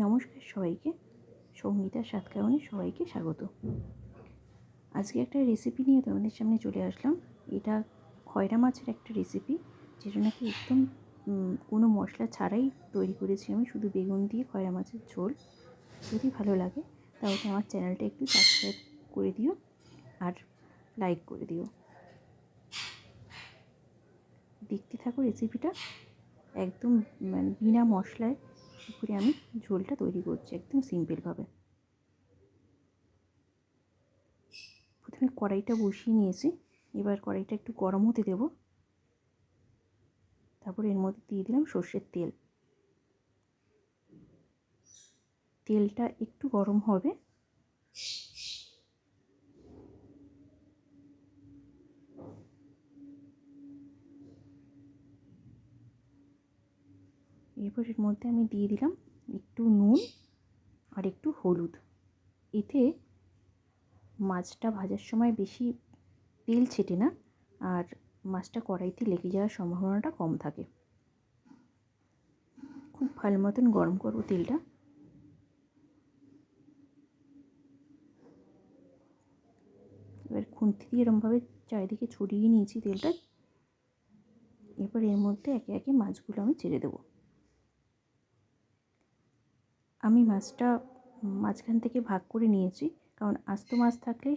নমস্কার সবাইকে, সঙ্গীতার স্বাদকারণে সবাইকে স্বাগত। আজকে একটা রেসিপি নিয়ে তোমাদের সামনে চলে আসলাম। এটা খয়রা মাছের একটা রেসিপি, যেটা নাকি একদম কোনো মশলা ছাড়াই তৈরি করেছি আমি, শুধু বেগুন দিয়ে খয়রা মাছের ঝোল। যদি ভালো লাগে তাহলে আমার চ্যানেলটা একটু সাবস্ক্রাইব করে দিও আর লাইক করে দিও। দেখতে থাকো রেসিপিটা, একদম বিনা মশলায় কী করে আমি ঝোলটা তৈরি করছি, একদম সিম্পলভাবে। প্রথমে কড়াইটা বসিয়ে নিয়েছি, এবার কড়াইটা একটু গরম হতে দেব। তারপর এর মধ্যে দিয়ে দিলাম সর্ষের তেল। তেলটা একটু গরম হবে, এরপর এর মধ্যে আমি দিয়ে দিলাম একটু নুন আর একটু হলুদ। এতে মাছটা ভাজার সময় বেশি তেল ছেটে না, আর মাছটা কড়াইতে লেগে যাওয়ার সম্ভাবনাটা কম থাকে। খুব ভালো মতন গরম করবো তেলটা। এবার খুন্তি দিয়ে এরমভাবে চারিদিকে ছড়িয়ে নিয়েছি তেলটা। এরপর এর মধ্যে একে একে মাছগুলো আমি ছেড়ে দেবো। আমি মাছটা মাঝখান থেকে ভাগ করে নিয়েছি, কারণ আস্ত মাছ থাকলে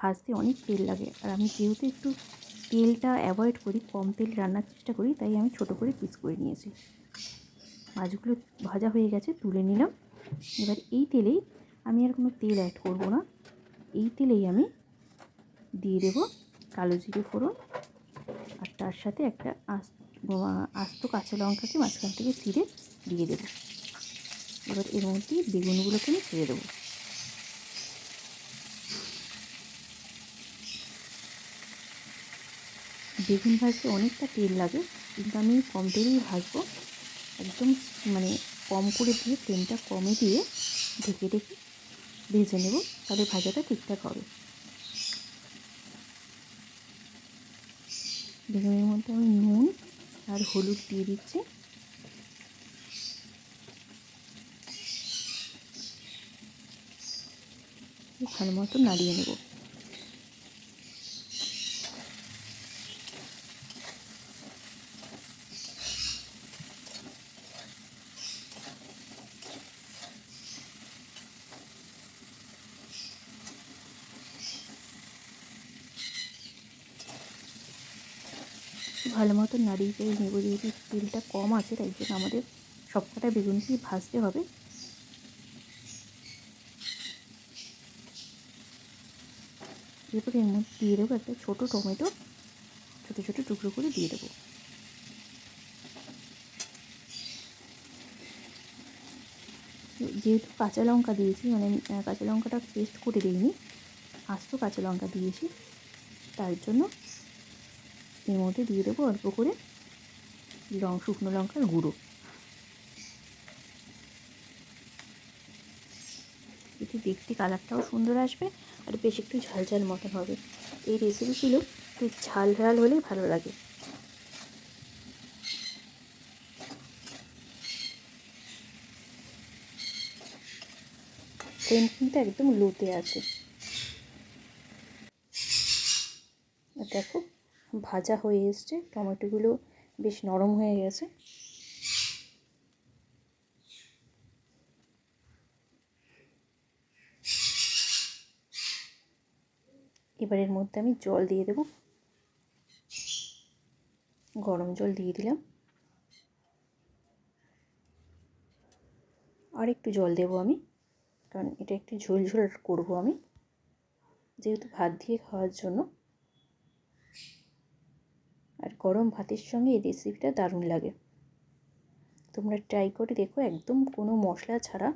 ভাজতে অনেক তেল লাগে, আর আমি যেহেতু একটু তেলটা অ্যাভয়েড করি, কম তেল রান্নার চেষ্টা করি, তাই আমি ছোট করে পিস করে নিয়েছি। মাছগুলো ভাজা হয়ে গেছে, তুলে নিলাম। এবার এই তেলেই, আমি আর কোনো তেল অ্যাড করব না, এই তেলেই আমি দিয়ে দেবো কালো জিরে ফোড়ন, আর তার সাথে একটা আস্ত কাঁচা লঙ্কাকে মাঝখান থেকে চিড়ে দিয়ে দেবো। এবার এর মধ্যে বেগুনগুলোকে আমি ছেড়ে দেবো। বেগুন ভাজতে অনেকটা তেল লাগে, কিন্তু আমি কম তেলেই ভাজবো। একদম কম করে দিয়ে, ফ্লেমটা কমে দিয়ে ঢেকে ঢেকে ভেজে নেব, তাহলে ভাজাটা ঠিকঠাক হবে। বেগুনের মধ্যে আমি নুন আর হলুদ দিয়ে দিচ্ছি। ভালো মতো নাড়িয়ে নেব। ভালো মতো নাড়িয়ে চাড়িয়ে নেব। যেহেতু তেলটা কম আছে, তাই জন্য আমাদের সবকটা বেগুনকেই ভাজতে হবে। এরপর এর মধ্যে দিয়ে দেবো একটা ছোটো টমেটো, ছোটো ছোটো টুকরো করে দিয়ে দেবো। যেহেতু কাঁচা লঙ্কা দিয়েছি, কাঁচা লঙ্কাটা পেস্ট করে দিইনি, আস্ত কাঁচা লঙ্কা দিয়েছি, তার জন্য এর মধ্যে দিয়ে দেবো অল্প করে শুকনো লঙ্কার গুঁড়ো। এতে দেখতে কালারটাও সুন্দর আসবে, আর বেশ একটু ঝাল ঝাল মতন হবে। এই রেসিপিগুলো একটু ঝাল ঝাল হলেই ভালো লাগে। ফ্লেম কিন্তু একদম লোতে আছে। দেখো, ভাজা হয়ে এসছে, টমেটোগুলো বেশ নরম হয়ে গেছে। এবার এর মধ্যে আমি জল দিয়ে দেবো। গরম জল দিয়ে দিলাম, আর একটু জল দেবো আমি, কারণ এটা একটু ঝোল ঝোল করবো আমি, যেহেতু ভাত দিয়ে খাওয়ার জন্য। আর গরম ভাতের সঙ্গে এই রেসিপিটা দারুণ লাগে। তোমরা ট্রাই করে দেখো, একদম কোনো মশলা ছাড়া,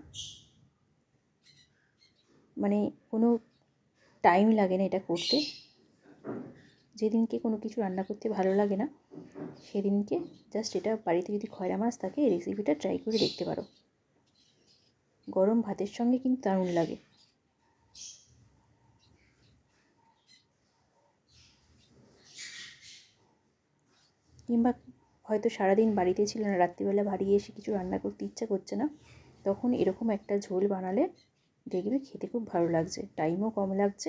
কোনো টাইম লাগে না এটা করতে। যেদিনকে কোনো কিছু রান্না করতে ভালো লাগে না, সেদিনকে জাস্ট এটা বাড়িতে যদি খয়রা মাছ থাকে, এই রেসিপিটা ট্রাই করে দেখতে পারো। গরম ভাতের সঙ্গে কিন্তু দারুণ লাগে। কিংবা হয়তো সারাদিন বাড়িতে ছিল না, রাত্রিবেলা বাড়ি এসে কিছু রান্না করতে ইচ্ছা করছে না, তখন এরকম একটা ঝোল বানালে দেখবে খেতে খুব ভালো লাগছে, টাইমও কম লাগছে।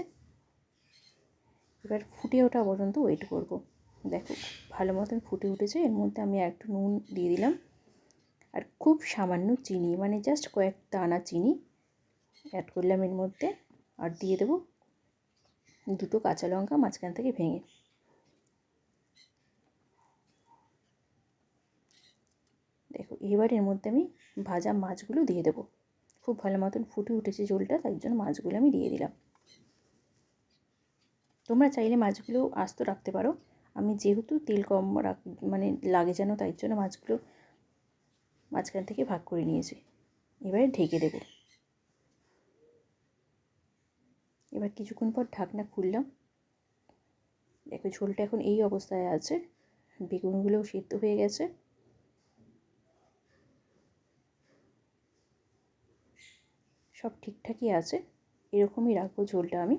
এবার ফুটে ওঠা পর্যন্ত ওয়েট করব। দেখো ভালো মতন ফুটে উঠেছে, এর মধ্যে আমি একটু নুন দিয়ে দিলাম আর খুব সামান্য চিনি, মানে জাস্ট কয়েক দানা চিনি অ্যাড করলাম এর মধ্যে। আর দিয়ে দেবো 2টো কাঁচা লঙ্কা মাঝখান থেকে ভেঙে। দেখো এবার এর মধ্যে আমি ভাজা মাছগুলো দিয়ে দেবো। খুব ভালো মতন ফুটে উঠেছে ঝোলটা, তাই জন্য মাছগুলো আমি দিয়ে দিলাম। তোমরা চাইলে মাছগুলো আস্ত রাখতে পারো, আমি যেহেতু তেল কম মানে লাগে যেন, তাই জন্য মাছগুলো মাঝখান থেকে ভাগ করে নিয়েছি। এবারে ঢেকে দেবো। এবার কিছুক্ষণ পর ঢাকনা খুললাম। দেখো ঝোলটা এখন এই অবস্থায় আছে, বেগুনগুলোও সিদ্ধ হয়ে গেছে। সব ঠিকঠাকই আছে, এরকমই রাখবো ঝোলটা আমি।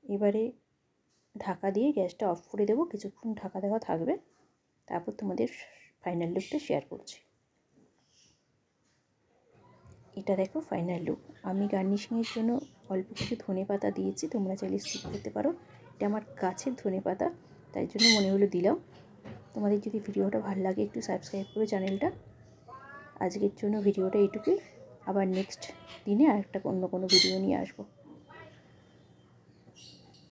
এবারে ঢাকা দিয়ে গ্যাসটা অফ করে দেবো, কিছুক্ষণ ঢাকা দেওয়া থাকবে, তারপর তোমাদের ফাইনাল লুকটা শেয়ার করছি। এটা দেখো ফাইনাল লুক। আমি গার্নিশিংয়ের জন্য অল্প কিছু ধনেপাতা দিয়েছি, তোমরা চাইলে স্কিপ করতে পারো। এটা আমার গাছের ধনেপাতা, তাই জন্য মনে হলো দিলাম। তোমাদের যদি ভিডিওটা ভালো লাগে একটু সাবস্ক্রাইব করো চ্যানেলটা। আজকের জন্য ভিডিওটা এইটুকুই, আবার নেক্সট দিনে আরেকটা অন্য কোনো ভিডিও নিয়ে আসবো।